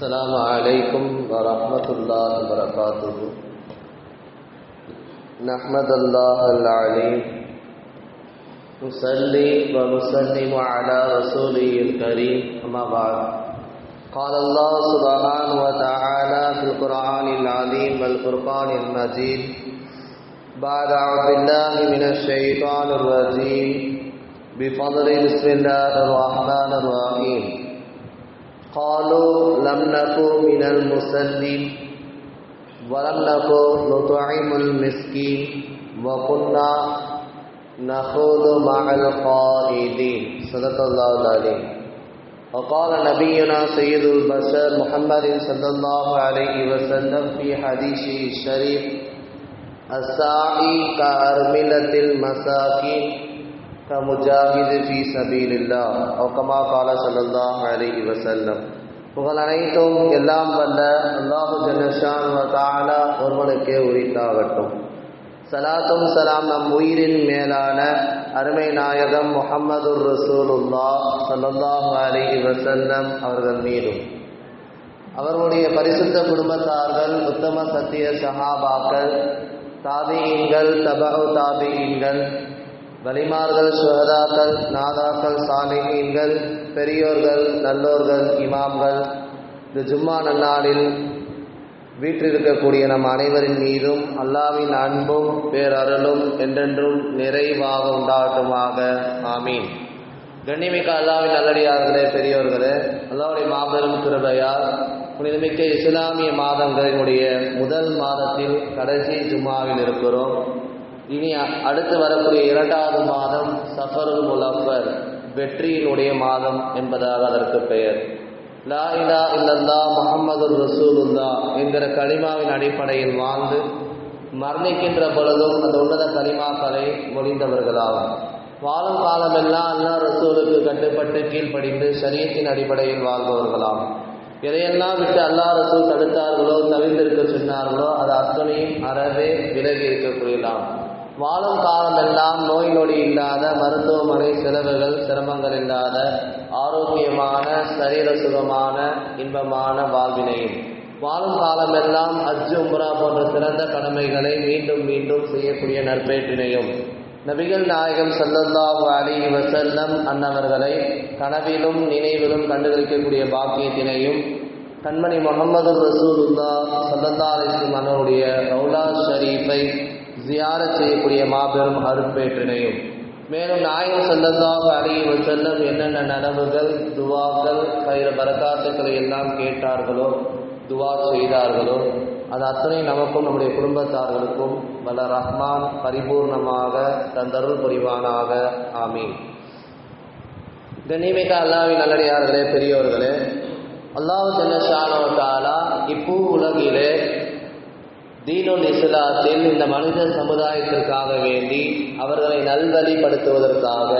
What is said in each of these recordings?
السلام عليكم ورحمة الله وبركاته. نحمد الله العليم نصلي ونسلم على رسوله الكريم أما بعد. قال الله سبحانه وتعالى في القرآن العظيم والفرقان المجيد بعد أعوذ بالله من الشيطان الرجيم بفضل بسم الله الرحمن الرحيم. قالوا لم نكن من المصلين ولم نكن نطعم المسكين وكنا نخوض مع الخائضين. صدق الله العظيم. وقال نبينا سيد البشر محمد صلى الله عليه وسلم في حديثه الشريف الساعي كأرملة المساكين كمجاهد في سبيل الله أو كما قال صلى الله عليه وسلم. புகழ் அனைத்தும் எல்லாம் வல்ல அல்லாஹு ஜல்லஷான் வ தஆலா ஒருவனுக்கே உரித்தாகட்டும். சலாத்தும் சலாம் நம் உயிரின் மேலான அருமை நாயகம் முஹம்மதுர் ரசூலுல்லாஹ் ஸல்லல்லாஹு அலைஹி வஸல்லம் அவர்கள் மீதும் அவர்களுடைய பரிசுத்த குடும்பத்தார்கள், உத்தம சத்திய சஹாபாக்கள், தாபிஈன்கள், தபஉ தாபிஈன்கள், வலிமார்கள், சுஹதாக்கள், நாதாக்கள், சாலிஹீன்கள், பெரியோர்கள், நல்லோர்கள், இமாம்கள், இந்த ஜும்மா நன்னாளில் வீற்றிருக்கக்கூடிய நம் அனைவரின் மீதும் அல்லாஹ்வின் அன்பும் பேரருளும் என்றென்றும் நிறைவாக உண்டாகட்டுமாக. ஆமீன். கண்ணியமிக்க அல்லாஹ்வின் நல்லடியார்களே, பெரியோர்களே, அல்லாஹ்வுடைய மாபெரும் கிருபையால் புனிதமிக்க இஸ்லாமிய மாதங்களினுடைய முதல் மாதத்தில் கடைசி ஜும்மாவில் இருக்கிறோம். இனி அடுத்து வரக்கூடிய இரண்டாவது மாதம் சஃபருல் முலஃபர், வெற்றியினுடைய மாதம் என்பதாக அதற்கு பெயர். லா இலாஹ இல்லல்லாஹ் முஹம்மதுர் ரசூலுல்லாஹ் என்கிற கலிமாவின் அடிப்படையில் வாழ்ந்து மரணிக்கின்ற பொழுதும் அந்த உன்னத கலிமாக்களை மொழிந்தவர்களாகும். வாழும் காலமெல்லாம் அல்லாஹ் ரசூலுக்கு கட்டுப்பட்டு கீழ்ப்படிந்து ஷரியத்தின் அடிப்படையில் வாழ்பவர்களாகும். எதையெல்லாம் விட்டு அல்லாஹ் ரசூல் தடுத்தார்களோ, தவிர்த்திருக்க சொன்னார்களோ அது அத்தனையும் அறவே விலகி இருக்கக்கூடியலாம். வாழும் காலமெல்லாம் நோய் நொடி இல்லாத, மருத்துவமனை செலவுகள் சிரமங்கள் இல்லாத, ஆரோக்கியமான, சரீர சுகமான, இன்பமான வாழ்வினையும், வாழும் காலமெல்லாம் ஹஜ் உம்ரா போன்ற சிறந்த கடமைகளை மீண்டும் மீண்டும் செய்யக்கூடிய நற்பேற்றினையும், நபிகள் நாயகம் ஸல்லல்லாஹு அலைஹி வஸல்லம் அன்னவர்களை கனவிலும் நினைவிலும் கண்டுகளிக்கக்கூடிய பாக்கியத்தினையும், கண்மணி முஹம்மது ரசூலுல்லாஹ் ஸல்லல்லாஹு அலைஹி வஸல்லம் அவருடைய ரௌலா ஷரீஃபை ஜியாரத் செய்யக்கூடிய மாபெரும் அருட்பேற்றினையும், மேலும் நாயகம் ஸல்லல்லாஹு அலைஹி வஸல்லம் என்னென்ன நனவுகள், துவாக்கள், கயிற பரக்காத்துக்களை எல்லாம் கேட்டார்களோ, துவா செய்தார்களோ அது அத்தனை நமக்கும் நம்முடைய குடும்பத்தார்களுக்கும் வல்ல ரஹ்மான் பரிபூர்ணமாக தந்தருள் புரிவானாக. ஆமீன். கண்ணியமிக்க அல்லாஹ்வின் நல்லடியார்களே, பெரியோர்களே, அல்லாஹ் ஜல்லஷானஹு வ தஆலா இப்போ உலகிலே தீனுல் இஸ்லாத்தில் இந்த மனித சமுதாயத்திற்காக வேண்டி அவர்களை நல்வழிப்படுத்துவதற்காக,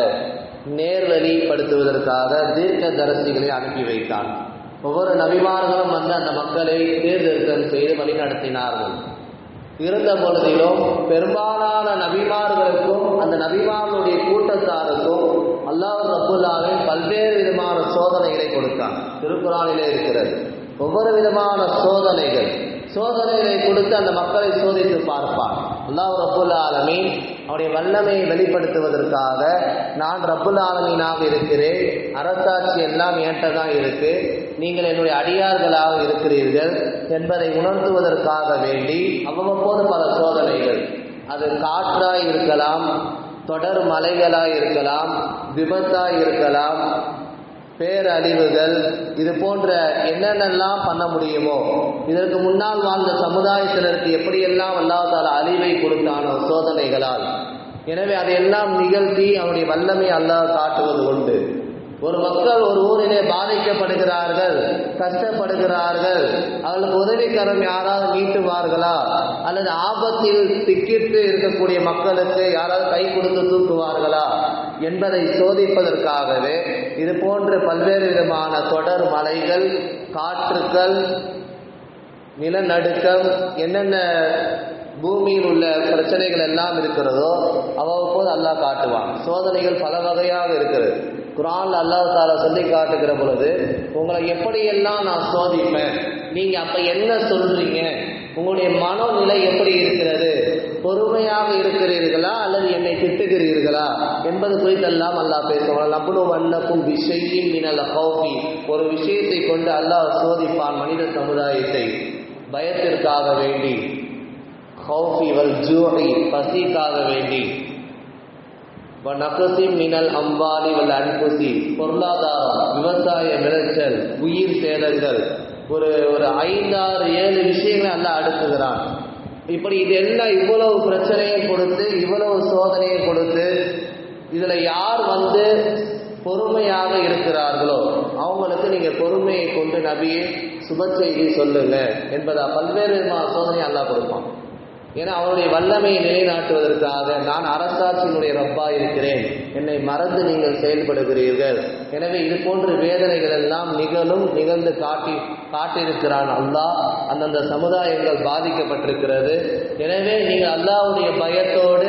நேர்வழிப்படுத்துவதற்காக தீர்க்க தரிசிகளை அனுப்பி வைத்தான். ஒவ்வொரு நபிமார்களும் வந்து அந்த மக்களை தேர்ந்தெடுத்தல் செய்து வழி நடத்தினார்கள். இருந்த பொழுதிலும் பெரும்பாலான நபிமார்களுக்கும் அந்த நபிமார்களுடைய கூட்டத்தாருக்கும் அல்லாஹ் ரப்புல் ஆலமீன் பல்வேறு விதமான சோதனைகளை கொடுத்தான். திருக்குர்ஆனிலே இருக்கிறது. ஒவ்வொரு விதமான சோதனைகளை கொடுத்து அந்த மக்களை சோதித்து பார்ப்பான். அல்லாஹ் ரப்புல் ஆலமீன் அவருடைய வல்லமையை வெளிப்படுத்துவதற்காக, நான் ரப்புல் ஆலமீனாக இருக்கிறேன், அரசாட்சி எல்லாம் ஏற்றதான் இருக்கு, நீங்கள் என்னுடைய அடியார்களாக இருக்கிறீர்கள் என்பதை உணர்த்துவதற்காக வேண்டி அவ்வப்போது பல சோதனைகள், அது காற்றாய் இருக்கலாம், தொடர் மலைகளாய் இருக்கலாம், விபத்தாய் இருக்கலாம், பேரழிவுகள், இது போன்ற என்னென்னலாம் பண்ண முடியுமோ, இதற்கு முன்னால் வாழ்ந்த சமுதாயத்தினருக்கு எப்படியெல்லாம் அல்லாஹ் தஆலா அழிவை கொடுத்தானோ சோதனைகளால், எனவே அதையெல்லாம் நிகழ்த்தி அவனுடைய வல்லமை அல்லாஹ் காட்டுவது உண்டு. ஒரு மக்கள் ஒரு ஊரிலே பாதிக்கப்படுகிறார்கள், கஷ்டப்படுகிறார்கள், அவர்களுக்கு உதவிக்கரம் யாராவது நீட்டுவார்களா, அல்லது ஆபத்தில் திக்கிட்டு இருக்கக்கூடிய மக்களுக்கு யாராவது கை கொடுத்து தூக்குவார்களா என்பதை சோதிப்பதற்காகவே இது போன்ற பல்வேறு விதமான தொடர் மலைகள், காற்றுக்கள், நிலநடுக்கம், என்னென்ன பூமியில் உள்ள பிரச்சனைகள் எல்லாம் இருக்கிறதோ அவ்வப்போது அல்லாஹ் காட்டுவான். சோதனைகள் பல வகையாக இருக்கிறது. குர்ஆன்ல அல்லாஹ் தஆலா சொல்லி காட்டுகிற பொழுது உங்களை எப்படியெல்லாம் நான் சோதிப்பேன், நீங்க அப்ப என்ன சொல்றீங்க, உங்களுடைய மனநிலை எப்படி இருக்கிறது, பொறுமையாக இருக்கிறீர்களா அல்லது என்னை திட்டுகிறீர்களா என்பது குறித்தெல்லாம் அல்லாஹ் பேசுவான். நபுலு வன்னக்கும் பிஷையின் மினல் கௌஃபி, ஒரு விஷயத்தை கொண்டு அல்லாஹ் சோதிப்பான் மனித சமுதாயத்தை. பயத்திற்காக வேண்டி, கௌஃபி வல் ஜூஇ, பசிக்காக வேண்டி, வநக்ஸி மினல் அம்வாலி வல் அன்ஃபுஸி, பொருளாதாரம், விவசாய விளைச்சல், உயிர் சேதங்கள், ஒரு 5, 6, 7 விஷயங்களை அல்லாஹ் அடுக்குகிறான். இப்படி இதெல்லாம் இவ்வளவு பிரச்சனையை கொடுத்து, இவ்வளவு சோதனையை கொடுத்து, இதுல யார் பொறுமையாக இருக்கிறார்களோ அவங்களுக்கு நீங்க பொறுமையை கொண்டு நபியே சுப செய்தி சொல்லுங்க என்பதா பல்வேறு சோதனை அல்லாஹ் கொடுப்பான். ஏன்னா அவருடைய வல்லமையை நிலைநாட்டுவதற்காக, நான் அரசாட்சியினுடைய ரப்பா இருக்கிறேன், என்னை மறந்து நீங்கள் செயல்படுகிறீர்கள், எனவே இது போன்ற வேதனைகள் எல்லாம் நிகழ்ந்து காட்டியிருக்கிறான் அல்லாஹ். அந்தந்த சமுதாயங்கள் பாதிக்கப்பட்டிருக்கிறது. எனவே நீங்கள் அல்லாஹ்வுடைய பயத்தோடு,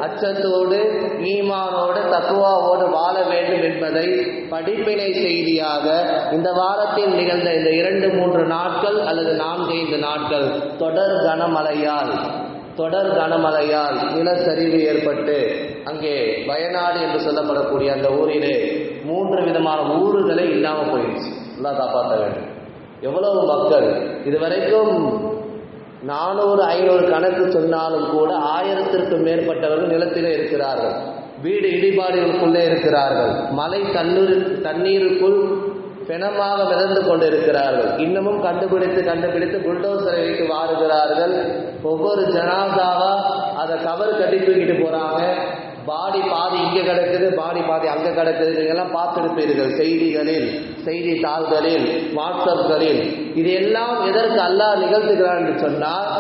அச்சத்தோடு, ஈமானோடு, தக்வாவோடு வாழ வேண்டும் என்பதை படிப்பினை செய்தியாக இந்த வாரத்தில் நிகழ்ந்த இந்த 2-3 நாட்கள் அல்லது 4-5 நாட்கள் தொடர் கனமழையால் நிலச்சரிவு ஏற்பட்டு அங்கே வயநாடு என்று சொல்லப்படக்கூடிய அந்த ஊரிலே 3 விதமான ஊர்களை இல்லாமல் போயிடுச்சு. எல்லாம் காப்பாற்ற வேண்டும். எவ்வளவு மக்கள், இதுவரைக்கும் 400-500 கணக்கு சொன்னாலும் கூட 1000த்திற்கும் மேற்பட்டவர்கள் நிலத்திலே இருக்கிறார்கள். வீடு இடிபாடுகளுக்குள்ளே இருக்கிறார்கள். மழை தண்ணீருக்குள் பிணமாக மிதந்து கொண்டிருக்கிறார்கள். இன்னமும் கண்டுபிடித்து புல்டோசரை வைத்து வாருகிறார்கள். ஒவ்வொரு ஜனாதாவா அதை கவர் கட்டி தூக்கிட்டு போறாங்க. பாடி பாதி இங்கே கிடக்குது, பாடி பாதி அங்கே கிடக்குது. நீங்கெல்லாம் பார்த்திருப்பீர்கள் செய்திகளில், செய்தித்தாள்களில், வாட்ஸ்அப்களில். இது எல்லாம் எதற்கு அல்லாஹ் நிகழ்த்துகிறான் என்று சொன்னால்,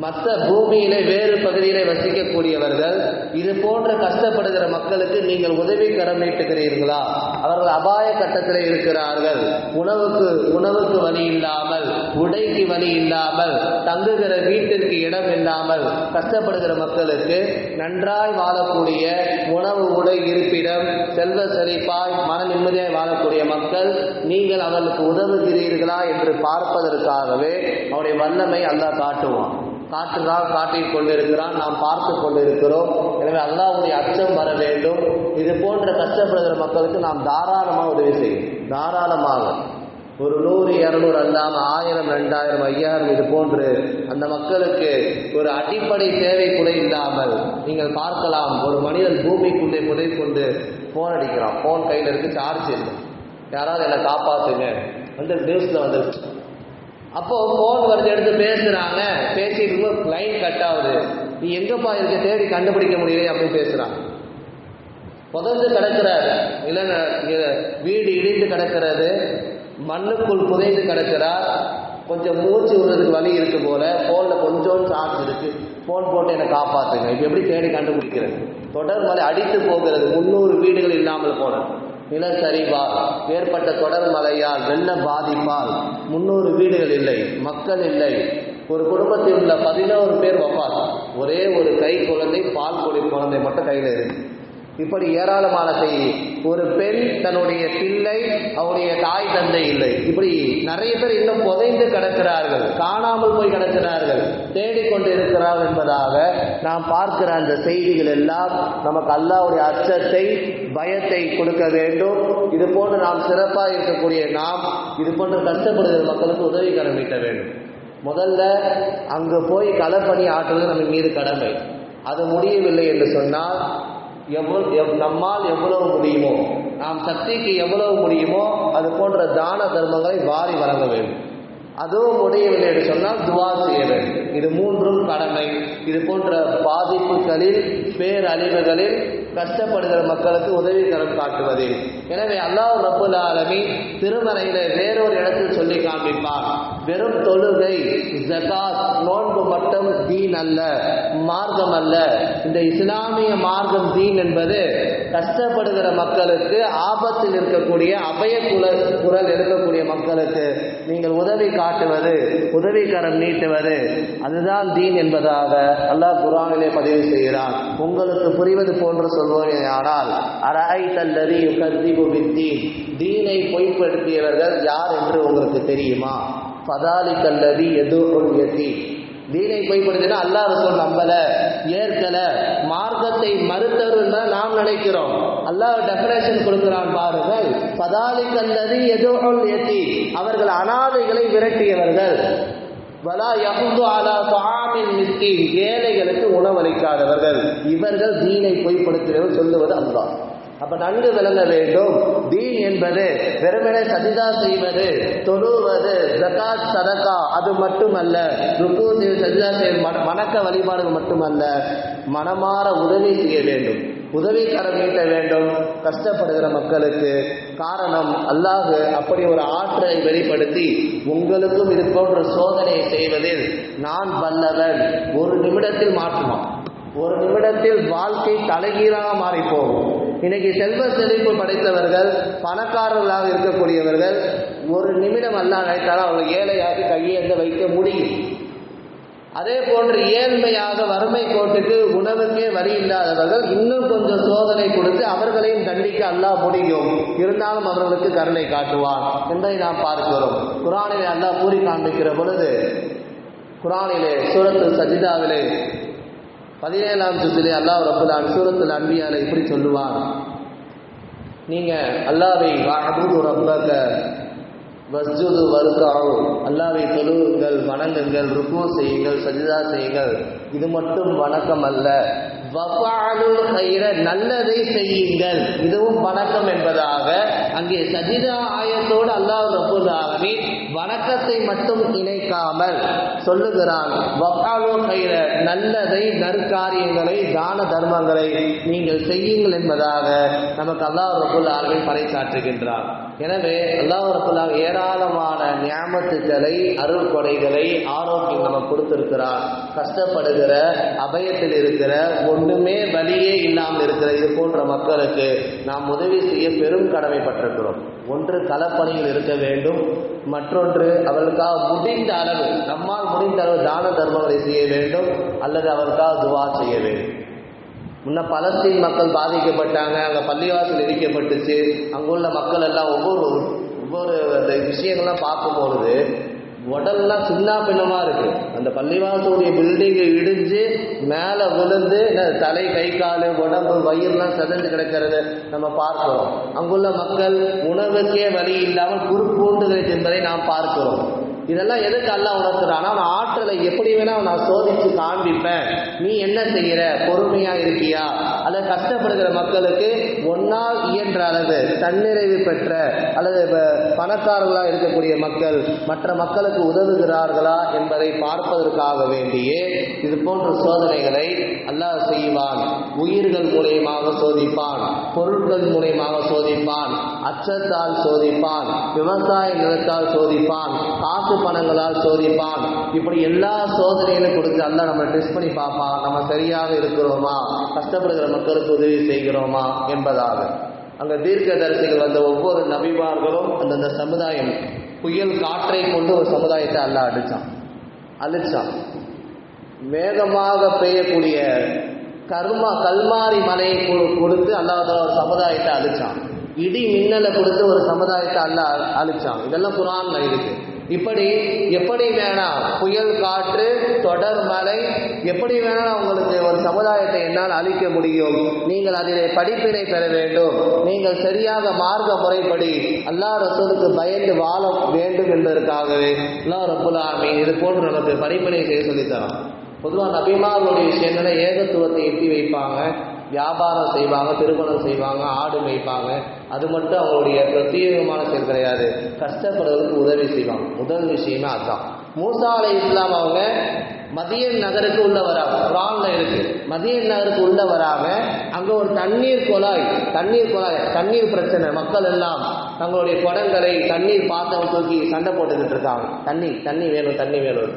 மற்ற பூமியிலே வேறு பகுதியிலே வசிக்கக்கூடியவர்கள் இது போன்ற கஷ்டப்படுகிற மக்களுக்கு நீங்கள் உதவி கரம் நீட்டுகிறீர்களா? அவர்கள் அபாய கட்டத்தில் இருக்கிறார்கள். உணவுக்கு வழி இல்லாமல், உடைக்கு வழி இல்லாமல், தங்குகிற வீட்டிற்கு இடம் இல்லாமல் கஷ்டப்படுகிற மக்களுக்கு நன்றாய் வாழக்கூடிய உணவு, உடை, இருப்பிடம், செல்வ செழிப்பாய் மன நிம்மதியாய் வாழக்கூடிய மக்கள் நீங்கள் அவர்களுக்கு உதவுகிறீர்களா என்று பார்ப்பதற்காகவே அவருடைய வல்லமை அல்லாஹ் காட்டிக் கொண்டிருக்கிறான். நாம் பார்த்து கொண்டிருக்கிறோம். எனவே அல்லாஹ்வுடைய அச்சம் வர வேண்டும். இது போன்ற கஷ்டப்படுகிற மக்களுக்கு நாம் தாராளமாக உதவி செய்யும். தாராளமாக ஒரு 100, 200 அல்லாமல் 1000, 2000, 5000 இது போன்று அந்த மக்களுக்கு ஒரு அடிப்படை தேவை கூட இல்லாமல் நீங்கள் பார்க்கலாம். ஒரு மனிதன் பூமிக்குள்ளே புதை கொண்டு போன் அடிக்கிறான். போன் கையில் இருக்கு, சார்ஜ் இல்லை. யாராவது என்னை காப்பாற்றுங்க நியூஸ்ல வந்துருச்சு. அப்போ போன் வருது, எடுத்து பேசுறாங்க. பேசிட்டு லைன் கட் ஆகுது. நீ எங்கப்பா இருக்க, தேடி கண்டுபிடிக்க முடியல அப்படின்னு பேசுறாங்க. புதைந்து கிடக்கிறார், இல்ல வீடு இடிந்து கிடக்கிறது, மண்ணுக்குள் புதைந்து கிடக்கிறார். கொஞ்சம் மூச்சு விடுறதுக்கு வழி இருக்கு போல, போன்ல கொஞ்சம் சார்ஜ் இருக்கு, போன் போட்டு என்னை காப்பாத்துங்க. இப்ப எப்படி தேடி கண்டுபிடிக்கிறது? தொடர் மழை அடித்து போகிறது. 300 வீடுகள் இல்லாமல் போன நிலச்சரிவால் ஏற்பட்ட தொடர் மழையால், வெள்ள பாதிப்பால் 300 வீடுகள் இல்லை, மக்கள் இல்லை. ஒரு குடும்பத்தில் உள்ள 11 பேர் வஃபாத். ஒரே ஒரு கை குழந்தை, பால் குடி குழந்தை மட்டும் கையில் இருக்கு. இப்படி ஏராளமான செய்தி. ஒரு பெண் தன்னுடைய பிள்ளை, அவருடைய தாய் தந்தை இல்லை. இப்படி நிறைய பேர் இன்னும் புதைந்து கிடக்கிறார்கள், காணாமல் போய் கிடக்கிறார்கள், தேடிக்கொண்டு இருக்கிறார்கள் என்பதாக நாம் பார்க்கிற அந்த செய்திகள் எல்லாம் நமக்கு அல்லாஹ்வுடைய அச்சத்தை, பயத்தை கொடுக்க வேண்டும். இது போன்று நாம் சிறப்பாக இருக்கக்கூடிய நாம் இது போன்ற கஷ்டப்படுகிற மக்களுக்கு உதவி கரம் நீட்ட வேண்டும். முதல்ல அங்கு போய் களப்பணி ஆற்றுவது நம்ம மீது கடமை. அது முடியவில்லை என்று சொன்னால் நம்மால் எவ்வளவு முடியுமோ, நாம் சக்திக்கு எவ்வளவு முடியுமோ அது போன்ற தான தர்மங்களை வாரி வழங்க வேண்டும். அதுவும் முடியவில்லை என்று சொன்னால் துவா செய்ய வேண்டும். இது 3ம் கடமை. இது போன்ற பாதிப்புகளில், பேரழிவுகளில் கஷ்டப்படுகிற மக்களுக்கு உதவி கரம் காட்டுவதில். எனவே அல்லாஹ் ரப்புல் ஆலமீன் திருமறையில வேறொரு இடத்தில் சொல்லி காண்பிப்பார், வெறும் தொழுகை, ஜகாத், நோன்பு மட்டும் தீன் அல்ல, மார்க்கம் அல்ல. இந்த இஸ்லாமிய மார்க்கம், தீன் என்பது கஷ்டப்படுகிற மக்களுக்கு, ஆபத்தில் இருக்கக்கூடிய அபய குரல் இருக்கக்கூடிய மக்களுக்கு நீங்கள் உதவி காட்டுவது, உதவிக்கரம் நீட்டுவது, அதுதான் தீன் என்பதாக அல்லாஹ் குர்ஆனிலே பதிவு செய்கிறான். உங்களுக்கு புரிவது போன்று சொல்வோனேயானால், அரஐதல்லதி யுகذிபு பித்தீன், தீனை பொய்ப்படுத்தியவர்கள் யார் என்று உங்களுக்கு தெரியுமா? ஃபதாலிகல்லதி யதுஉல் யதீம், தீனை பொய்ப்படுத்தினா அல்லாஹ் ரசூல் நம்பல, ஏற்கல, மார்க்கத்தை மறுத்தவர்கள் தான் நாம் நினைக்கிறோம். அல்லாஹ் டெஃபினேஷன் கொடுக்கிறான் பாருங்கள். ஃபதாலிகல்லதி யதுஉல் யதீம், அவர்கள் அனாதைகளை விரட்டியவர்கள். வலா யஹுது அலா தஆமில் மிஸ்கீன், ஏழைகளுக்கு உணவளிக்காதவர்கள். இவர்கள் தீனை பொய்ப்படுத்தியவர்கள் சொல்லுவது அல்லாஹ். அப்ப நன்கு விளங்க வேண்டும், தீன் என்பது வெறுமனே சஜிதா செய்வது, தொழுவது, ஜகாத் சதகா அது மட்டுமல்ல, ருக்கு சஜிதா செய்வது, வணக்க வழிபாடுகள் மட்டுமல்ல, மனமாற உதவி செய்ய வேண்டும், உதவி கரம் நீட்ட வேண்டும் கஷ்டப்படுகிற மக்களுக்கு. காரணம், அல்லாஹ் அப்படி ஒரு ஆற்றலை வெளிப்படுத்தி உங்களுக்கும் இது போன்ற சோதனையை செய்வதில் நான் வல்லவன், ஒரு நிமிடத்தில் மாற்றுவான். ஒரு நிமிடத்தில் வாழ்க்கை தலைகீழாக மாறி போகும். இன்னைக்கு செல்வ செழிப்பு படைத்தவர்கள், பணக்காரர்களாக இருக்கக்கூடியவர்கள், ஒரு நிமிடம் அல்லாஹ் நினைத்தாலும் அவர்கள் ஏழையாக கையேந்த வைக்க முடியும். அதே போன்று ஏழ்மையாக வறுமை கோட்டுக்கு உணவுக்கே வழி இல்லாதவர்கள் இன்னும் கொஞ்சம் சோதனை கொடுத்து அவர்களையும் தண்டிக்க அல்லாஹ் முடியும். இருந்தாலும் அவர்களுக்கு கருணை காட்டுவான் என்பதை நாம் பார்க்கிறோம். குர்ஆனிலே அல்லாஹ் கூறி காண்பிக்கிற பொழுது, குர்ஆனிலே சூரத்துல் சஜிதாவிலே 17ஆம் ஜுஸிலே அல்லாஹ் ரப்பல் ஆலமீன் சூரத்துல் அன்பியால இப்படி சொல்லுவான், நீங்க அல்லாஹ்வை வஅபுது ரப்பக வஸ்ஜுது வர்கஉ, அல்லாஹ்வை தொழுங்கள், வணங்குங்கள், ருக்கு செய்யுங்கள், சஜிதா செய்யுங்கள். இது மட்டும் வணக்கம் அல்ல, வஃஅலுல் கைர, நல்லதை செய்யுங்கள், இதுவும் வணக்கம் என்பதாக அங்கே சஜிதா ஆயத்தோடு அல்லாஹ் ரப்பல் ஆலமீன் வணக்கத்தை மட்டும் இணைக்காமல் சொல்லுகிறான். வஃஅலுல் கைர, நல்லதை, நற்காரியங்களை, தான தர்மங்களை நீங்கள் செய்யுங்கள் என்பதாக நமக்கு அல்லாஹ் ரப்பல் ஆலமீன் பறைசாற்றுகின்றார். எனவே அல்லாஹ் ரப்பல் ஆலமீன் ஏராளமான நியாமத்துக்களை, அருள் கொடைகளை, ஆரோக்கியம் நமக்கு கொடுத்திருக்கிறார். கஷ்டப்படுகிற, அபயத்தில் இருக்கிற, ஒன்றுமே வழியே இல்லாமல் இருக்கிற இது போன்ற மக்களுக்கு நாம் உதவி செய்ய பெரும் கடமைப்பட்டிருக்கிறோம். ஒன்று களப்பணியில் இருக்க வேண்டும், மற்றொன்று அவர்களுக்காக முடிந்த அளவு, நம்மால் முடிந்த அளவு தான தர்மங்களை செய்ய வேண்டும், அல்லது அவர்களுக்காக துவா செய்ய வேண்டும். முன்ன பலஸ்தீன் மக்கள் பாதிக்கப்பட்டாங்க, அங்கே பள்ளிவாசல் இடிக்கப்பட்டுச்சு, அங்குள்ள மக்கள் எல்லாம் ஒவ்வொரு விஷயங்கள்லாம் பார்க்கும்பொழுது உடல்லாம் சின்ன பின்னமா இருக்கு. அந்த பள்ளிவாசலுடைய பில்டிங்கை இடிஞ்சு மேலே விழுந்து தலை, கை, கால், உடம்பு, வயிறுலாம் செதஞ்சு கிடக்கிறது நம்ம பார்க்கிறோம். அங்குள்ள மக்கள் உணவுக்கே வழி இல்லாமல் குறுப்பூண்டுகளை என்பதை நாம் பார்க்கிறோம். இதெல்லாம் எதுக்கு அல்லாஹ் உணர்த்துறானா, நான் ஆற்றலை எப்படி வேணா நான் சோதிச்சு காண்பிப்பேன், நீ என்ன செய்கிற, பொறுமையா இருக்கியா, அல்லது கஷ்டப்படுகிற மக்களுக்கு ஒன்னால் இயன்ற அளவு தன்னிறைவு பெற்ற அல்லது பணக்காரர்களாக இருக்கக்கூடிய மக்கள் மற்ற மக்களுக்கு உதவுகிறார்களா என்பதை பார்ப்பதற்காக வேண்டியே இது போன்ற சோதனைகளை அல்லாஹ் செய்வான். உயிர்கள் மூலியமாக சோதிப்பான், பொருட்கள் மூலியமாக சோதிப்பான், அச்சத்தால் சோதிப்பான், விவசாய நிலத்தால் சோதிப்பான், காசு பணங்களால் சோதிப்பான். இப்படி எல்லா சோதனைகளையும் கொடுத்து அல்லாஹ் நம்ம டெஸ்ட் பண்ணி பார்ப்பான், நம்ம சரியாக இருக்கிறோமா, கஷ்டப்படுகிற மக்களுக்கு உதவி செய்கிறோமா என்பதாக. அங்க தீர்க்கதரிசிகள் வந்த ஒவ்வொரு நபிமார்களும் அந்தந்த சமுதாயம், புயல் காற்றை கொண்டு ஒரு சமுதாயத்தை அல்லாஹ் அழிச்சான். வேகமாக பெய்யக்கூடிய கல்மாரி மலையை கொடுத்து அல்லாஹ் ஒரு சமுதாயத்தை அழிச்சான். இடி மின்னலை கொடுத்து ஒரு சமுதாயத்தை அல்லாஹ் அழிச்சான். இதெல்லாம் குர்ஆன்ல இருக்கு. இப்படி எப்படி வேணா புயல், காற்று, தொடர் மழை, எப்படி வேணா உங்களுக்கு ஒரு சமுதாயத்தை என்னால் அழிக்க முடியும். நீங்கள் அதிலே படிப்பினை பெற வேண்டும், நீங்கள் சரியாக மார்க்க முறைப்படி அல்லாஹ் ரசூலுக்கு பயந்து வாழ வேண்டும் என்பதற்காகவே அல்லாஹ் ரப்பல் ஆலமீன் இது போன்று நமக்கு படிப்பினை செய்ய சொல்லித்தரோம். பொதுவாக நபிமார்களுடைய விஷயங்களை ஏகத்துவத்தை எட்டி வைப்பாங்க, வியாபாரம் செய்வாங்க, திருமணம் செய்வாங்க, ஆடு மேய்ப்பாங்க. அது மட்டும் அவங்களுடைய பிரத்யேகமான செயல் கிடையாது. கஷ்டப்படுறதுக்கு உதவி செய்வாங்க. முதல் விஷயமே அதுதான். மூசா அலைஹிஸ்ஸலாம் அவங்க மதியன் நகருக்கு உள்ள வராங்க. குர்ஆன்ல இருக்கு. மதியன் நகருக்கு உள்ள வராங்க. அங்க ஒரு தண்ணீர் குழாய், தண்ணீர் பிரச்சனை. மக்கள் எல்லாம் தங்களுடைய குடங்களை, தண்ணீர் பாத்திரம் தூக்கி சண்டை போட்டுக்கிட்டு இருக்காங்க. தண்ணி வேணும்.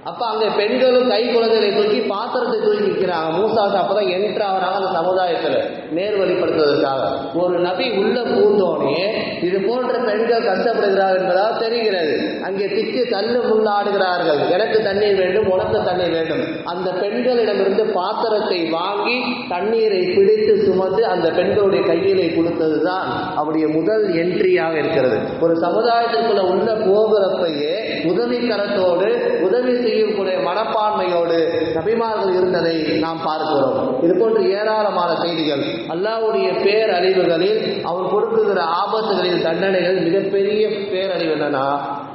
அப்ப அங்க பெண்களும் கை குழந்தைகளை தூக்கி பாத்திரத்தை தூக்கி நிற்கிறாங்க. மூசா அப்பதான் என்ட்ரு ஆகிறாங்க அந்த சமுதாயத்துல நேர்வழிப்படுத்துவதற்காக. ஒரு நபி உள்ள பூந்தோனே இது போன்ற பெண்கள் கஷ்டப்படுகிறார்கள் என்பதாக தெரிகிறது. அங்கே திக்கு தள்ளு முள்ளாடுகிறார்கள். எனக்கு தண்ணீர் வேண்டும், உனக்கு தண்ணீர் வேண்டும். அந்த பெண்களிடமிருந்து பாத்திரத்தை வாங்கி தண்ணீரை பிடித்து சுமந்து அந்த பெண்களுடைய கையிலே கொடுத்ததுதான் அவருடைய முதல் என்ட்ரியாக இருக்கிறது. ஒரு சமுதாயத்திற்குள்ள உள்ள போகிறப்பையே உதவி கரத்தோடு உதவி செய்யக்கூடிய மனப்பான்மையோடு நபிமார்கள் இருந்ததை நாம் பார்க்கிறோம். இது போன்று ஏராளமான செய்திகள். அல்லாஹ்வுடைய பேரழிவுகளில் அவர் கொடுக்குகிற ஆபத்துகளில் தண்டனைகள் மிகப்பெரிய பேரழிவு என்னன்னா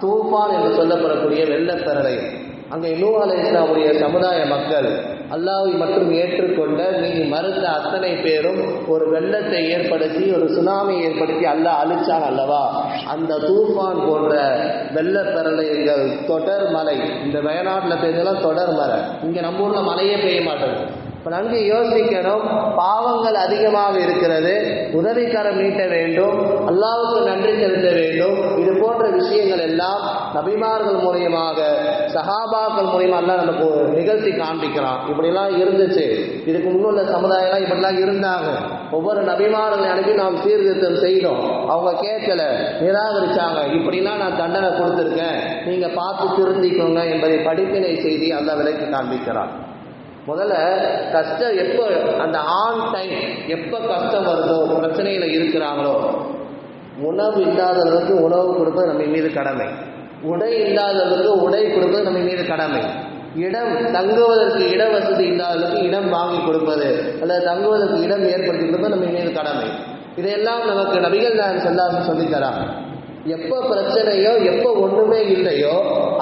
தூஃபான் என்று சொல்லப்படக்கூடிய வெள்ளப்பெரலை. அங்கே நூஹ் அலைஹிஸ்ஸலாமுடைய சமுதாய மக்கள் அல்லாஹ்வை மட்டும் ஏற்றுக்கொண்ட நீ மறுத்த அத்தனை பேரும் ஒரு வெள்ளத்தை ஏற்படுத்தி ஒரு சுனாமி ஏற்படுத்தி அல்லாஹ் அழிச்சான் அல்லவா. அந்த தூஃபான் போன்ற வெள்ளப்பெரலைகள் தொடர் மழை. இந்த வயநாட்டில் பெய்தெல்லாம் தொடர் மழை. இங்கே நம்ம ஊரில் மழையே பெய்ய மாட்டேங்குது. இப்போ நன்கு யோசிக்கணும். பாவங்கள் அதிகமாக இருக்கிறது. உதவிக்கரம் நீட்ட வேண்டும், அல்லாஹ்வுக்கு நன்றி செலுத்த வேண்டும். இது போன்ற விஷயங்கள் எல்லாம் நபிமார்கள் மூலியமாக சஹாபாக்கள் மூலியமாக எல்லாம் நமக்கு நிகழ்த்தி காண்பிக்கிறான். இப்படிலாம் இருந்துச்சு. இதுக்கு முன்னுள்ள சமுதாயம்லாம் இப்படிலாம் இருந்தாங்க. ஒவ்வொரு நபிமார்களை அனுப்பி நாம் சீர்திருத்தம் செய்தோம். அவங்க கேட்கல, நிராகரிச்சாங்க. இப்படிலாம் நான் தண்டனை கொடுத்துருக்கேன், நீங்க பார்த்து திருந்திக்கோங்க என்பதை படிப்பினை செய்தி அல்லாஹ் விலைக்கு காண்பிக்கிறான். முதல்ல கஷ்டம் எப்போ அந்த ஆன் டைம் எப்போ கஷ்டம் வருதோ பிரச்சனையில் இருக்கிறாங்களோ உணவு இல்லாதவர்களுக்கு உணவு கொடுப்பது நம்ம மீது கடமை. உடை இல்லாதவர்களுக்கு உடை கொடுப்பது நம்ம மீது கடமை. இடம் தங்குவதற்கு இட வசதி இல்லாதவர்களுக்கு இடம் வாங்கி கொடுப்பது அல்லது தங்குவதற்கு இடம் ஏற்படுத்தி கொடுப்பது நம்ம மீது கடமை. இதையெல்லாம் நமக்கு நபிகள் நாயகம் ஸல்லல்லாஹு அலைஹி வஸல்லம் சொல்லித்தராங்க. எப்போ பிரச்சனையோ எப்போ ஒன்றுமே இல்லையோ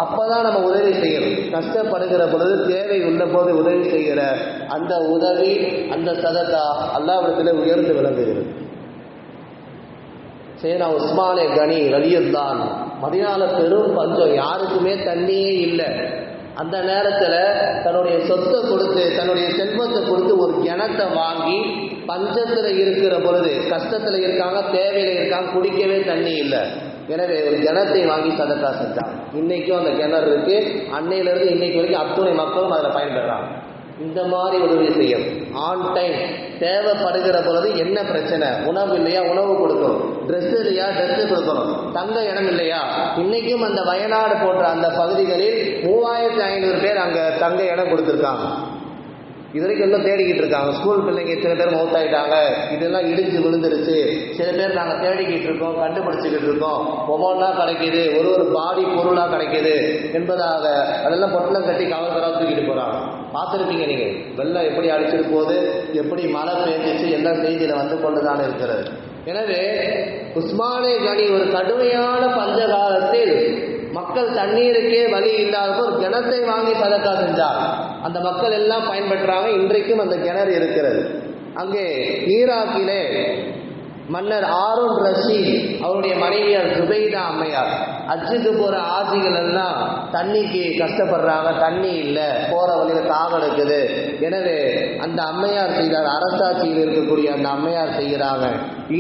அப்போதான் நம்ம உதவி செய்யணும். கஷ்டப்படுகிற பொழுது தேவை உள்ள போது உதவி செய்கிற அந்த உதவி அந்த சதகா அல்லாஹ்விடத்தில் உயர்ந்து விளங்குகிறது. சேனா உஸ்மானே கனி ரலியல்லாஹு அன்ஹு மதீனால பெரும் பஞ்சம், யாருக்குமே தண்ணியே இல்லை. அந்த நேரத்தில் தன்னுடைய சொத்தை கொடுத்து தன்னுடைய செல்வத்தை கொடுத்து ஒரு கிணத்தை வாங்கி பஞ்சத்தில் இருக்கிற பொழுது கஷ்டத்தில் இருக்காங்க, தேவையில் இருக்காங்க, குடிக்கவே தண்ணி இல்லை. எனவே ஒரு கிணத்தை வாங்கி சதக்கா செஞ்சாங்க. இன்னைக்கும் அந்த கிணறு இருக்கு. அன்னையிலிருந்து இன்னைக்கு வரைக்கும் அத்துணை மக்களும் அதில் பயன்படுறாங்க. இந்த மாதிரி உதவி செய்யும். ஆன் டைம் தேவைப்படுகிற பொழுது என்ன பிரச்சனை, உணவு இல்லையா உணவு கொடுக்கணும், ட்ரெஸ் இல்லையா ட்ரெஸ் கொடுக்கணும், தங்க இடம் இல்லையா. இன்னைக்கும் அந்த வயநாடு போன்ற அந்த பகுதிகளில் 3500 பேர் அங்கே தங்க இடம் கொடுத்துருக்காங்க. இது வரைக்கும் எல்லாம் தேடிக்கிட்டு இருக்காங்க. ஸ்கூல் பிள்ளைங்க சில பேர் மௌத்தாயிட்டாங்க, இதெல்லாம் இடிஞ்சு விழுந்துருச்சு. சில பேர் நாங்கள் தேடிக்கிட்டு இருக்கோம், கண்டுபிடிச்சிக்கிட்டு இருக்கோம். ஒவ்வொன்றா கிடைக்கிது, ஒரு பாடி பொருளாக கிடைக்கிது என்பதாக அதெல்லாம் பொட்டலம் கட்டி கவர்கராக தூக்கிட்டு போகிறாங்க. பார்த்துருப்பீங்க நீங்கள். வெள்ளம் எப்படி அடிச்சிட்டு போகுது, எப்படி மழை பெஞ்சிச்சு, எல்லாம் செய்தியில் வந்து கொண்டு தான் இருக்கிறது. எனவே உஸ்மானே கனி ஒரு கடுமையான பஞ்ச காலத்தில் மக்கள் தண்ணீருக்கே வழி இல்லாத ஒரு கிணத்தை வாங்கி சதக்கா செஞ்சார். அந்த மக்கள் எல்லாம் பயன்பெற்றாங்க. இன்றைக்கும் அந்த கிணறு இருக்கிறது. அங்கே ஈராக்கிலே மன்னர் ஆரூன் ரஷீத் அவருடைய மனைவியார் ஜுபைதா அம்மையார் அஜுக்கு போகிற ஆட்சிகள் எல்லாம் தண்ணிக்கு கஷ்டப்படுறாங்க, தண்ணி இல்லை, போகிற வழியில் தாகம் எடுக்குது. எனவே அந்த அம்மையார் செய்தார், அரசாட்சியில் இருக்கக்கூடிய அந்த அம்மையார் செய்கிறாங்க.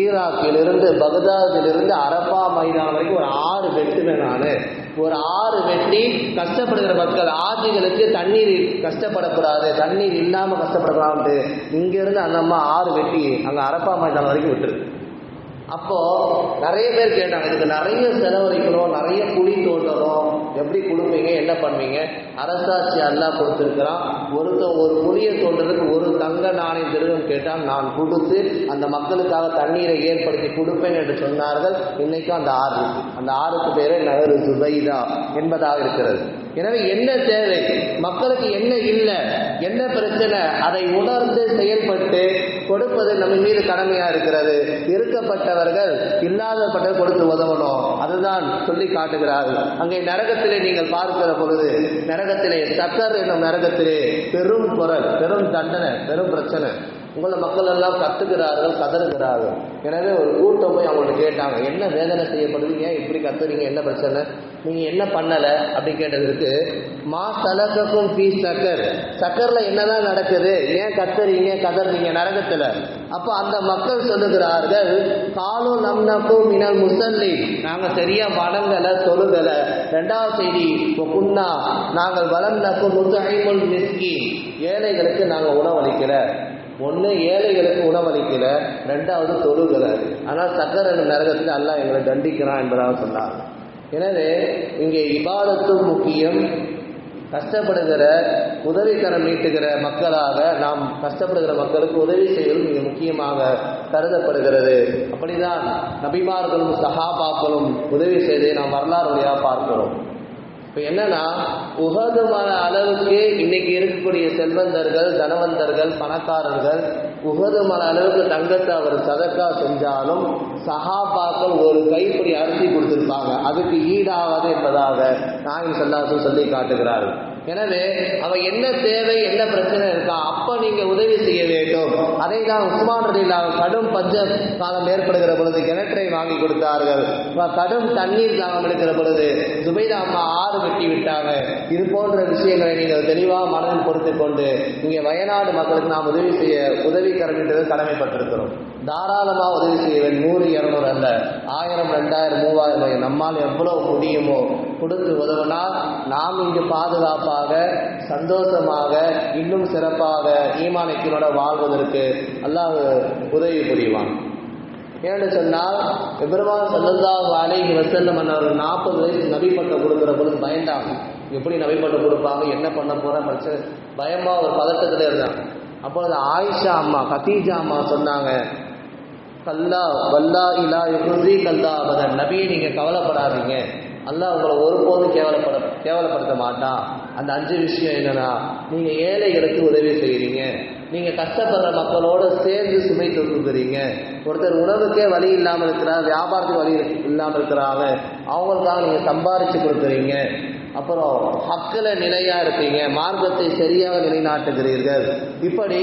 ஈராக்கிலிருந்து பக்தாதிலிருந்து அரபா மைதானம் வரைக்கும் ஒரு 6 வெட்டுவேன் நான். ஒரு 6 வெட்டி கஷ்டப்படுகிற மக்கள் ஆட்சிகளுக்கு தண்ணீர் கஷ்டப்படக்கூடாது, தண்ணீர் இல்லாமல் கஷ்டப்படக்கூடாது. இங்கேருந்து அந்த அம்மா 6 வெட்டி அங்கே அரபா மைதானம் வரைக்கும் விட்டுருக்கு. அப்போது நிறைய பேர் கேட்டாங்க, இதுக்கு நிறைய செலவழிக்கணும், நிறைய குழி தோண்டணும், எப்படி கொடுப்பீங்க, என்ன பண்ணுவீங்க? அரசாட்சி அல்லாஹ் கொடுத்துருக்கிறான். ஒரு குழியை தோன்றதுக்கு ஒரு தங்க நாணயம் திருடம் கேட்டால் நான் கொடுத்து அந்த மக்களுக்காக தண்ணீரை ஏற்படுத்தி கொடுப்பேன் என்று சொன்னார்கள். இன்னைக்கும் அந்த ஆறு இருக்கு. அந்த ஆறுக்கு பேரே நகரு ஜுபைதா என்பதாக இருக்கிறது. எனவே என்ன தேவை, மக்களுக்கு என்ன இல்லை, என்ன பிரச்சனை, அதை உணர்ந்து செயல்பட்டு கொடுப்பது நம்ம மீது கடமையா இருக்கிறது. இருக்கப்பட்டவர்கள் இல்லாதப்பட்டவர் கொடுத்து உதவணும். அதுதான் சொல்லி காட்டுகிறார்கள். அங்கே நரகத்திலே நீங்கள் பார்க்கிற பொழுது நரகத்திலே சக்கர் என்னும் நரகத்திலே பெரும் குரல், பெரும் தண்டனை, பெரும் பிரச்சனை. உங்களை மக்கள் எல்லாம் கத்துக்கிறார்கள், கதறுகிறார்கள். எனவே ஒரு கூட்டம் போய் அவங்கள்ட்ட கேட்டாங்க, என்ன வேதனை செய்யப்படுவீங்க, இப்படி கத்துறீங்க, என்ன பிரச்சனை? நீங்கள் என்ன பண்ணலை அப்படி கேட்டதுக்கு, மா சலகக்கும் ஃபீ சக்கர், சக்கரில் என்னதான் நடக்குது, ஏன் கதறீங்க நரகத்தில்? அப்போ அந்த மக்கள் சொல்லுகிறார்கள், காலு நம்னக்கும் மினல் முசல்லி, நாங்கள் சரியாக வணங்கலை தொழுகலை. ரெண்டாவது செய்தி, குன்னா நாங்கள் வளர்ந்தக்கும் முத்தஹிமுல் மிஸ்கீன், ஏழைகளுக்கு நாங்கள் உணவளிக்கல. ஒன்று ஏழைகளுக்கு உணவளிக்கல, ரெண்டாவது தொழுகலை. ஆனால் சக்கர நரகத்தில் அல்லாஹ் எங்களை தண்டிக்கிறான் என்பதாக சொன்னார். எனவே இங்கே இபாதத்தும் முக்கியம். கஷ்டப்படுகிற உதவிக்கரம் நீட்டுகிற மக்களாக நாம் கஷ்டப்படுகிற மக்களுக்கு உதவி செய்வது மிக முக்கியமாக கருதப்படுகிறது. அப்படிதான் நபிமார்களும் சஹாபாக்களும் உதவி செய்வதை நாம் வரலாறு வழியாக பார்க்கிறோம். இப்போ என்னன்னா, உஹது மலை அளவுக்கு இன்னைக்கு இருக்கக்கூடிய செல்வந்தர்கள், தனவந்தர்கள், பணக்காரர்கள் உஹது மலை அளவுக்கு தங்கத்தை அவர் சதக்கா செஞ்சாலும் சஹாபாக்கள் ஒரு கைப்பிடி அரிசி கொடுத்திருப்பாங்க, அதுக்கு ஈடாகாது என்பதாக நாயகம் ஸல்லல்லாஹு சொல்லி காட்டுகிறார்கள். எனவே அவ என்ன தேவை, என்ன பிரச்சனை இருக்கா, அப்ப நீங்க உதவி செய்ய வேண்டும். அதை தான் உஸ்மான் ரலியல்லாஹு கடும் பஞ்ச காலம் ஏற்படுகிற பொழுது கிணற்றை வாங்கி கொடுத்தார்கள். கடும் தண்ணீர் தாகம் எடுக்கிற பொழுது சுபைதா அம்மா ஆறு வெட்டி விட்டாங்க. இது போன்ற விஷயங்களை நீங்கள் தெளிவாக மனதில் பொறுத்து கொண்டு இங்கே வயநாடு மக்களுக்கு நாம் உதவி கரண்டிட்டு கடமைப்பட்டிருக்கிறோம். தாராளமாக உதவி செய்ய வேண்டும். 100, 200 அல்ல, 1000, 2000, 3000 நம்மால் எவ்வளவு முடியுமோ கொடுத்து உதவினால் நாம் இங்கு பாதுகாப்பாக சந்தோஷமாக இன்னும் சிறப்பாக ஈமானிக்கனோட வாழ்வதற்கு அல்லாஹ் உதவி புரிவான். ஏன்னு சொன்னால், பெருமாள் ஸல்லல்லாஹு அலைஹி வஸல்லம் அவர்கள் 40 வயசு நபி பட்டம் கொடுக்குற பொழுது பயந்தாங்க. எப்படி நபி பட்டம் கொடுப்பாங்க, என்ன பண்ண போற பிரச்சனை, பயமா ஒரு பதட்டத்தில் இருந்தாங்க. அப்பொழுது ஆயிஷா அம்மா, கதீஜா அம்மா சொன்னாங்க, கல்லா வல்லா இலா யுஹ்ஸி கல்லா அபதன், நபியை நீங்க கவலைப்படாதீங்க, அல்லாஹ் உங்களை ஒருபோதும் கேவலப்படுத்த மாட்டான். அந்த 5 விஷயம் என்னன்னா, நீங்க ஏழைகளுக்கு உதவி செய்கிறீங்க, நீங்க கஷ்டப்படுற மக்களோட சேர்ந்து சுமை தூக்குறீங்க, ஒருத்தர் உணவுக்கே வழி இல்லாமல் இருக்கிறார், வியாபாரத்துக்கு வழி இல்லாமல் இருக்கிறாங்க, அவங்களுக்காக நீங்க சம்பாதிச்சு கொடுக்குறீங்க, அப்புறம் ஹக்கில் நிலையா இருப்பீங்க, மார்க்கத்தை சரியாக நிலைநாட்டுகிறீர்கள், இப்படி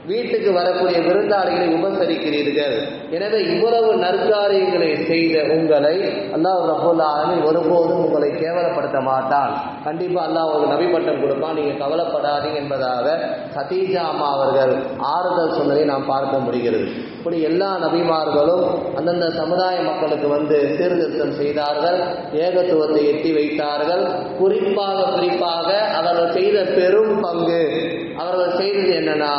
வீட்டுக்கு வரக்கூடிய விருந்தாளிகளை உபசரிக்கிறீர்கள். எனவே இவ்வளவு நற்காரியங்களை செய்த உங்களை அல்லாஹ் ரப்பல் ஆலமீன் ஒருபோதும் உங்களை கேவலப்படுத்த மாட்டான். கண்டிப்பாக அல்லாஹ் ஒரு நபி பட்டம் கொடுப்பான், நீங்கள் கவலைப்படாதீங்க என்பதாக கதீஜா அம்மா அவர்கள் ஆறுதல் சொன்னதை நாம் பார்க்க முடிகிறது. இப்படி எல்லா நபிமார்களும் அந்தந்த சமுதாய மக்களுக்கு வந்து சீர்திருத்தம் செய்தார்கள், ஏகத்துவத்தை எட்டி வைத்தார்கள். குறிப்பாக அவர்கள் செய்த பெரும் பங்கு, அவர்கள் செய்தது என்னன்னா,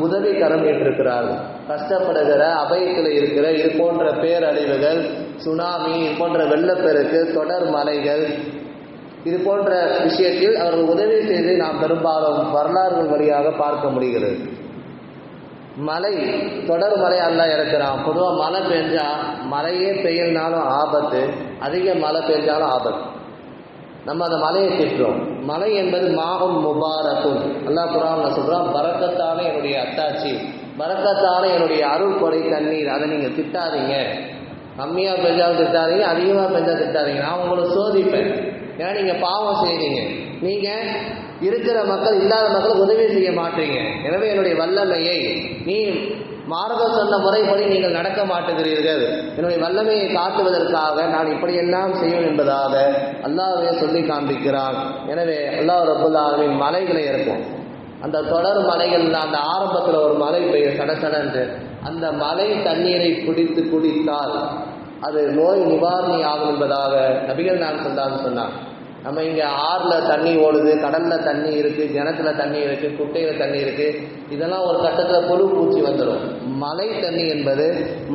உதவி கரம் ஏற்றிருக்கிறார்கள். கஷ்டப்படுகிற அபயத்தில் இருக்கிற இது போன்ற பேரழிவுகள், சுனாமி, இது போன்ற வெள்ளப்பெருக்கு, தொடர் மலைகள், இது போன்ற விஷயத்தில் அவர்கள் உதவி செய்து நாம் பெரும்பாலும் வரலாறுகள் வழியாக பார்க்க முடிகிறது. மழை, தொடர் மழை அல்லாஹ் இறக்குறான். பொதுவாக மழை பெஞ்சா, மழையே பெய்யலனாலும் ஆபத்து, அதிக மழை பெஞ்சாலும் ஆபத்து. நம்ம அந்த மலையை திட்டுறோம். மலை என்பது மாகும் முபாரக்கும். அல்லாஹ் குர்ஆன்ல சொல்றான், பரக்கத்தான என்னுடைய அத்தாட்சி, பரக்கத்தான என்னுடைய அருள் கொடை தண்ணீர், அதை நீங்கள் திட்டாதீங்க. கம்மியாக பெஞ்சாலும் திட்டாதீங்க, அதிகமாக பெஞ்சால் திட்டாதீங்க, நான் உங்களை சோதிப்பேன். ஏன்னா நீங்கள் பாவம் செய்றீங்க, நீங்கள் இருக்கிற மக்கள் இல்லாத மக்களுக்கு உதவி செய்ய மாட்டீங்க. எனவே என்னுடைய வல்லமையை நீ மார்க்கம் சொன்ன முறைப்படி நீங்கள் நடக்க மாட்டுகிறீர்கள், என்னுடைய வல்லமையை காட்டுவதற்காக நான் இப்படியெல்லாம் செய்வேன் என்பதாக அல்லாஹ்வே சொல்லி காண்பிக்கிறான். எனவே அல்லாஹ் ரப்பல் ஆலமீன் மலைகளை இறக்கும். அந்த தொடர் மலைகள், அந்த ஆரம்பத்தில் ஒரு மலை பெய்யும் சடசடன்று, அந்த மலை தண்ணீரை பிடித்து குடித்தால் அது நோய் நிவாரணி ஆகும் என்பதாக நபிகள் நாயகம் ஸல்லல்லாஹு அலைஹி சொன்னார். நம்ம இங்கே ஆறில் தண்ணி ஓடுது, கடலில் தண்ணி இருக்குது, கிணத்துல தண்ணி இருக்குது, குட்டையில் தண்ணி இருக்குது, இதெல்லாம் ஒரு கட்டத்தில் புழு பூச்சி வந்துடும். மலை தண்ணி என்பது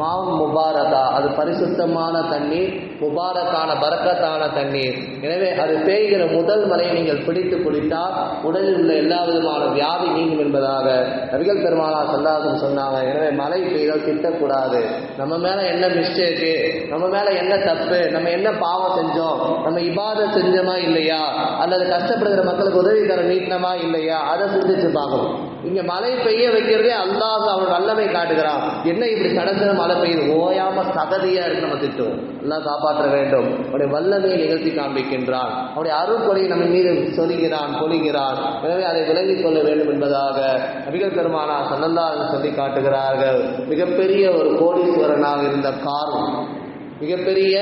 மாவும் முபாரகா, அது பரிசுத்தமான தண்ணீர், முபாரக்கான பரக்கத்தான தண்ணீர். எனவே அது பெய்கிற முதல் மலையை நீங்கள் பிடித்து குடித்தால் உடலில் உள்ள எல்லா விதமான வியாதி நீங்கும் என்பதாக நபிகள் பெருமானார் ஸல்லல்லாஹு அலைஹி சொன்னாங்க. எனவே மழை பெய்தால் திட்டக்கூடாது. நம்ம மேலே என்ன மிஸ்டேக்கு, நம்ம மேலே என்ன தப்பு, நம்ம என்ன பாவம் செஞ்சோம், நம்ம இபாதத் செஞ்சோமா இல்லையா, அல்லது கஷ்டப்படுகிற மக்களுக்கு உதவி தர நீட்டமா இல்லையா, அதை சிந்திச்சு பார்க்கணும். இங்க மழை பெய்ய வைக்கிறதே அல்லாஹ் அவனோட வல்லமை காட்டுகிறான். என்ன இப்படி சடசட மழை பெய்யுது, ஓயாம சகதியா இருக்கு, நம்ம திட்டம் எல்லாம் காப்பாற்ற வேண்டும். அவருடைய வல்லமையை நிகழ்த்தி காண்பிக்கின்றான், அவருடைய அருள்கொடையை நம்ம மீது சொல்கிறான், பொழிகிறான். எனவே அதை விளங்கிக் கொள்ள வேண்டும் என்பதாக நபிகள் பெருமானார் ஸல்லல்லாஹு அலைஹி சொல்லி காட்டுகிறார்கள். மிகப்பெரிய ஒரு கோடீஸ்வரனாக இருந்த காரூன், மிகப்பெரிய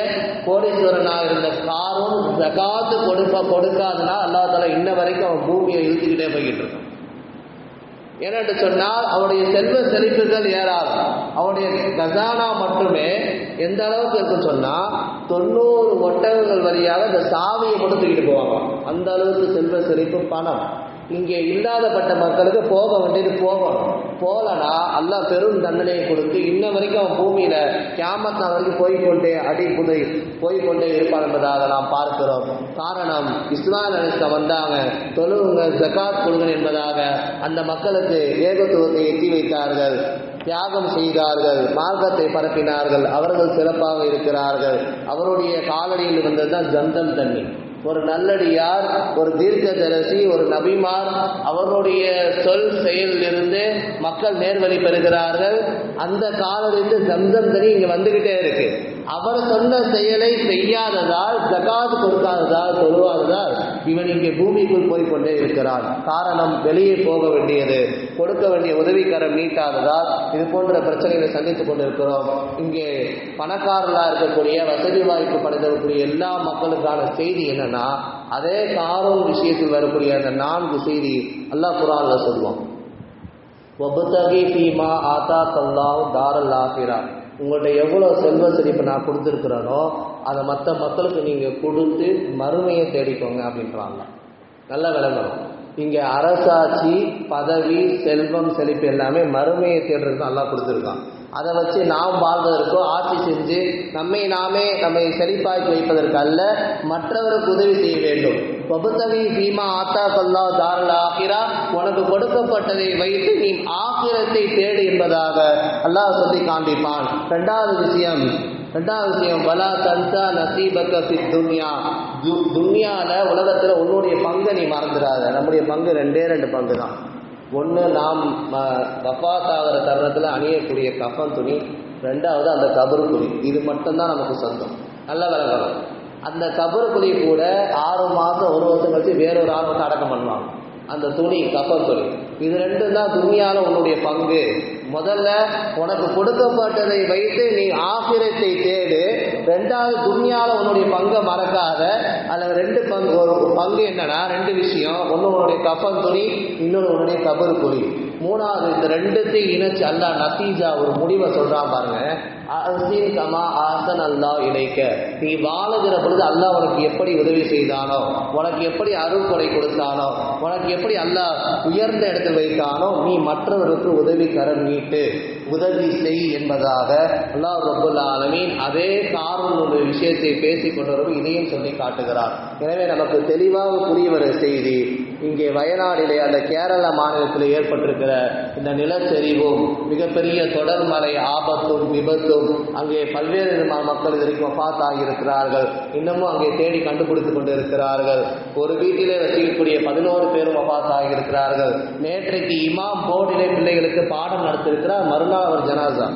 கோடீஸ்வரனாக இருந்த காரூன் ஜகாத்து கொடுக்காதுன்னா அல்லாஹ் தஆலா இன்ன வரைக்கும் அவன் பூமியை இழுத்துக்கிட்டே போய்கிட்டு இருக்கான். ஏன்னு சொன்னால் அவருடைய செல்வ செழிப்புகள் ஏறாது. அவருடைய கஜானா மட்டுமே எந்த அளவுக்கு இருக்குன்னு சொன்னா 90 ஒட்டகங்கள் வழியாக இந்த சாவியை மட்டும் தூக்கிட்டு போவாங்க. அந்த அளவுக்கு செல்வ செழிப்பு பணம். இங்கே இல்லாதப்பட்ட மக்களுக்கு போக வேண்டியது போகணும். போகலன்னா அல்லாஹ் பெரும் தண்டனையை கொடுத்து இன்ன வரைக்கும் அவன் பூமியில கியாமத் நாள் வரைக்கும் போய்கொண்டே இருப்பான் என்பதாக நாம் பார்க்கிறோம். காரணம், இஸ்மாயில் அலைஹிஸ்ஸலாம் வந்தாங்க, தொழுவுங்க, ஜகாத் கொடுங்க என்பதாக அந்த மக்களுக்கு ஏகத்துவத்தை எட்டி வைத்தார்கள், தியாகம் செய்தார்கள், மார்க்கத்தை பரப்பினார்கள். அவர்கள் சிறப்பாக இருக்கிறார்கள். அவருடைய காலடியில் வந்ததுதான் ஜம்சம் தண்ணி. ஒரு நல்லடியார், ஒரு தீர்க்கதரிசி, ஒரு நபிமார் அவருடைய சொல் செயலிலிருந்து மக்கள் நேர்வழி பெறுகிறார்கள். அந்த காலத்திலிருந்து ஜம்சம் தண்ணி இங்க வந்துகிட்டே இருக்கு. அவர் சொன்ன செயலை செய்யாததால், ஜகாத் கொடுக்காததால், தொழுவாததால் இவன் இங்கே பூமிக்குள் போய்கொண்டே இருக்கிறான். காரணம், வெளியே போக வேண்டியது, கொடுக்க வேண்டிய உதவிக்கரம் நீட்டாததால் இது போன்ற பிரச்சனைகளை சந்தித்துக் கொண்டிருக்கிறோம். இங்கே பணக்காரர்களாக இருக்கக்கூடிய, வசதி வாய்ப்பு படைத்தக்கூடிய எல்லா மக்களுக்கான செய்தி என்னன்னா, அதே காரூன் விஷயத்தில் வரக்கூடிய அந்த 4 செய்தி அல்லாஹ் குர்ஆன்ல சொல்லுவான். வபதகி ஃபீமா ஆதாக்கல்லாஹு தாரல் ஆகிரா. உங்கள்கிட்ட எவ்வளோ செல்வ செழிப்பு நான் கொடுத்துருக்குறேனோ அதை மற்ற மக்களுக்கு நீங்கள் கொடுத்து மறுமையை தேடிக்கோங்க அப்படின்றாங்க. நல்ல விளங்கணும். இங்கே அரசாட்சி, பதவி, செல்வம், செழிப்பு எல்லாமே மறுமையை தேடுறதுக்கு நல்லா கொடுத்துருக்கான். அதை வச்சு நாம் வாழ்வதற்கோ, ஆட்சி செஞ்சு நம்மை செழிப்பாக்கி வைப்பதற்கு அல்ல, மற்றவருக்கு உதவி செய்ய வேண்டும். வபதகி ஃபீமா ஆதாக்கல்லாஹு தாரல் ஆகிரா. உனக்கு கொடுக்கப்பட்டதை வைத்து நீ ஆகிரத்தை தேடு என்பதாக அல்லாஹ் சொல்லி காண்பிப்பான். ரெண்டாவது விஷயம் வலா தன்சா நசீபக ஃபித் துன்யா. துன்யால, உலகத்துல உன்னுடைய பங்கை நீ மறந்துடாத. நம்முடைய பங்கு 2 பங்கு தான். ஒன்று, நாம் வஃபாத் ஆகிற தருணத்தில் அணியக்கூடிய கஃன் துணி. 2வது அந்த கபரு குழி. இது மட்டும்தான் நமக்கு சொந்தம். நல்ல விளங்கணும். அந்த கபரு குழி கூட 6 மாதம் 1 வருஷம் கழிச்சு வேறொரு ஆள் வந்து அடக்கம் பண்ணுவாங்க. அந்த துணி, கஃன் துணி, இது 2 தான் துன்யால உன்னுடைய பங்கு. முதல்ல உனக்கு கொடுக்கப்பட்டதை வைத்து நீ ஆகிரத்தை தேடு. 2வது, துன்யால உன்னுடைய பங்கை மறக்காத. அதில் 2 பங்கு. ஒரு பங்கு என்னன்னா 2 விஷயம். ஒன்று உன்னுடைய கஃன் துணி, இன்னொன்று உன்னுடைய கபரு குழி. 3வது, இந்த 2த்தையும் இணைச்சு அல்லாஹ் நத்தீஜா ஒரு முடிவை சொல்றான் பாருங்க. அஹ்சின் கமா அஹ்ஸன அல்லாஹ் இலைக்க. நீ வாழுகிற பொழுது அல்லாஹ் உனக்கு எப்படி உதவி செய்தானோ, உனக்கு எப்படி அருள் கொடை கொடுத்தானோ, உனக்கு எப்படி அல்லாஹ் உயர்ந்த இடத்தில் வைத்தானோ, நீ மற்றவருக்கு உதவி கரம் நீட்டு, உதவி செய் என்பதாக அல்லாஹ் ரப்பல் ஆலமீன் அதே காரூனுடைய விஷயத்தை பேசிக் கொண்டவர்கள் இதையும் சொல்லி காட்டுகிறார். எனவே நமக்கு தெளிவாக புரிய வர செய்தி, இங்கே வயநாடிலே அந்த கேரள மாநிலத்தில் ஏற்பட்டிருக்கிற இந்த நிலச்சரிவும் மிகப்பெரிய தொடர்மழை ஆபத்தும் விபத்தும், அங்கே பல்வேறு மக்கள் இதற்கு வஃபாத் ஆகியிருக்கிறார்கள். இன்னமும் அங்கே தேடி கண்டுபிடித்துக் கொண்டு இருக்கிறார்கள். ஒரு வீட்டிலே வசிக்கக்கூடிய 11 பேரும் வஃபாத் ஆகியிருக்கிறார்கள். நேற்றைக்கு இமாம் போர்டிலே பிள்ளைகளுக்கு பாடம் நடத்திருக்கிறார். மறுநாள் அவர் ஜனாசா.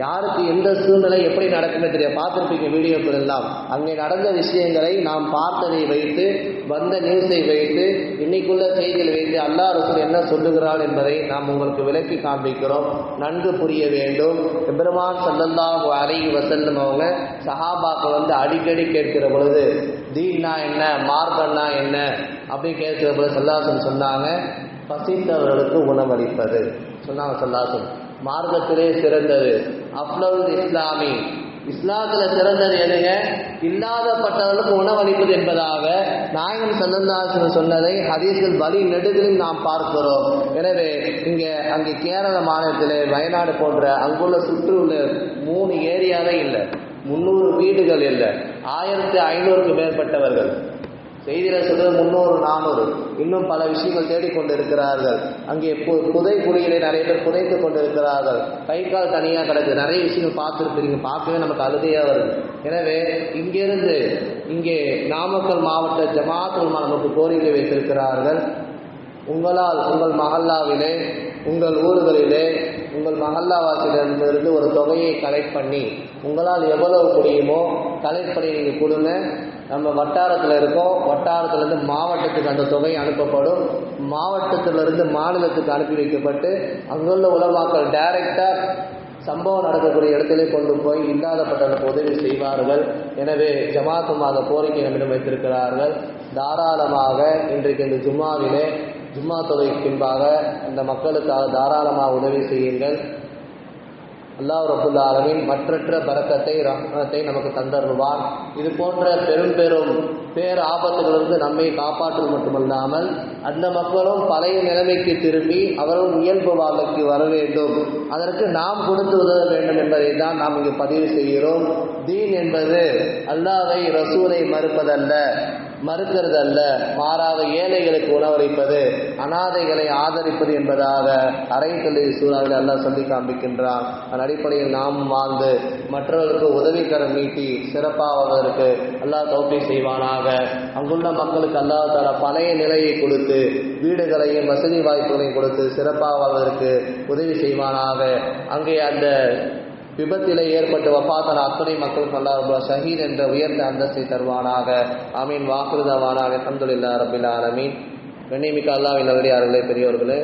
யாருக்கு எந்த சூழ்நிலை எப்படி நடக்குமே தெரியாது. பார்த்துருப்பீங்க வீடியோக்கள் எல்லாம். அங்கே நடந்த விஷயங்களை நாம் பார்த்ததை வைத்து, வந்த நியூஸை வைத்து, இன்னைக்குள்ள செய்திகளை வைத்து அல்லாஹ் ரசூல் என்ன சொல்லுகிறார் என்பதை நாம் உங்களுக்கு விளக்கி காண்பிக்கிறோம். நன்கு புரிய வேண்டும். பெருமான் ஸல்லல்லாஹு அலைஹி வஸல்லம் அவங்க சஹாபாக்கள் வந்து அடிக்கடி கேட்கிற பொழுது, தீன்னா என்ன, மார்க்கம்னா என்ன அப்படி கேட்கிற பொழுது ஸல்லல்லாஹு சொன்னாங்க, பசித்தவர்களுக்கு உணவளிப்பது சொன்னாங்க. ஸல்லல்லாஹு மார்க்கத்திலே சிறந்தது அஃலல் இஸ்லாமி, இஸ்லாத்தில் சிறந்தது எதுங்க, இல்லாதப்பட்டவர்களுக்கு உணவளிப்பது என்பதாக நாயகம் ஸல்லல்லாஹு அலைஹி வஸல்லம் சொன்னதை ஹதீஸில் வழி நெடுகிலும் நாம் பார்க்கிறோம். எனவே அங்கே கேரள மாநிலத்திலே வயநாடு போன்ற அங்குள்ள சுற்றியுள்ள 3 ஏரியாவே இல்லை, 300 வீடுகள் இல்லை, 1500க்கு மேற்பட்டவர்கள். செய்தியில் சொல்றது 300 400, இன்னும் பல விஷயங்கள் தேடிக்கொண்டு இருக்கிறார்கள். அங்கே புதை குழிகளை நிறைய பேர் புதைத்து கொண்டு இருக்கிறார்கள். கை கால் தனியாக கிடக்கு. நிறைய விஷயங்கள் பார்த்துருப்பீங்க. பார்க்கவே நமக்கு அழுதையாக வருது. எனவே இங்கிருந்து இங்கே நாமக்கல் மாவட்ட ஜமாத் உலமா நமக்கு கோரிக்கை வைத்திருக்கிறார்கள். உங்களால் உங்கள் மஹல்லாவிலே, உங்கள் ஊர்களிலே, உங்கள் மஹல்லாவாசிலிருந்து ஒரு தொகையை கலெக்ட் பண்ணி உங்களால் எவ்வளவு முடியுமோ கலெக்ட் பண்ணி நீங்கள் கொடுங்க. நம்ம வட்டாரத்தில் இருக்கோம். வட்டாரத்திலிருந்து மாவட்டத்துக்கு அந்த தொகை அனுப்பப்படும். மாவட்டத்திலிருந்து மாநிலத்துக்கு அனுப்பி வைக்கப்பட்டு அங்குள்ள உலமாக்கள் டைரக்டாக சம்பவம் நடக்கக்கூடிய இடத்திலே கொண்டு போய் இல்லாதப்பட்டவர்களுக்கு உதவி செய்வார்கள். எனவே ஜமாத்தும் அந்த கோரிக்கை நம்மிடம் வைத்திருக்கிறார்கள். தாராளமாக இன்றைக்கு இந்த ஜும்மாவிலே ஜும்மா தொழுகைக்கு பின்பாக இந்த மக்களுக்காக தாராளமாக உதவி செய்யுங்கள். அல்லாஹ் ரப்புல் ஆலமீன் மற்றற்ற பரக்கத்தை ரஹ்மத்தை நமக்கு தந்தருவான். இது போன்ற பெரும் பெரும் பேர் ஆபத்துகளிலிருந்து நம்மை காப்பாற்றுவது மட்டுமல்லாமல் அந்த மக்களும் பழைய நிலைமைக்கு திரும்பி அவர்கள் இயல்பு வாழ்க்கைக்கு வர வேண்டும். அதற்கு நாம் கொடுத்து உதவ வேண்டும் என்பதை தான் நாம் இங்கு பதிவு செய்கிறோம். தீன் என்பது அல்லாஹ்வை ரசூலை மறுக்கிறது அல்ல, மாறாக ஏழைகளுக்கு உணவளிப்பது, அனாதைகளை ஆதரிப்பது என்பதாக அரைக்கல்வி சூறாவில் அல்லாஹ் சொல்லி காண்பிக்கின்றான். அதன் அடிப்படையில் நாம் வாழ்ந்து மற்றவர்களுக்கு உதவிக்கரம் நீட்டி சிறப்பாவதற்கு அல்லாஹ் தௌஃபீக் செய்வானாக. அங்குள்ள மக்களுக்கு அல்லாஹ் தஆலா பழைய நிலையை கொடுத்து வீடுகளையும் வசதி வாய்ப்புகளையும் கொடுத்து சிறப்பாவதற்கு உதவி செய்வானாக. அங்கே அந்த விபத்திலே ஏற்பட்டு வஃபாத்தான அத்தனை மக்களுக்கு அல்லாஹ் ஷஹீத் என்ற உயர்ந்த அந்தஸ்தை தருவானாக. ஆமீன். வாக்குறுதவானாக. அல்ஹம்துலில்லாஹி ரப்பில் ஆலமீன். கண்ணியமிக்க அல்லாஹ்வின் நல்லடியார்களே, பெரியோர்களே,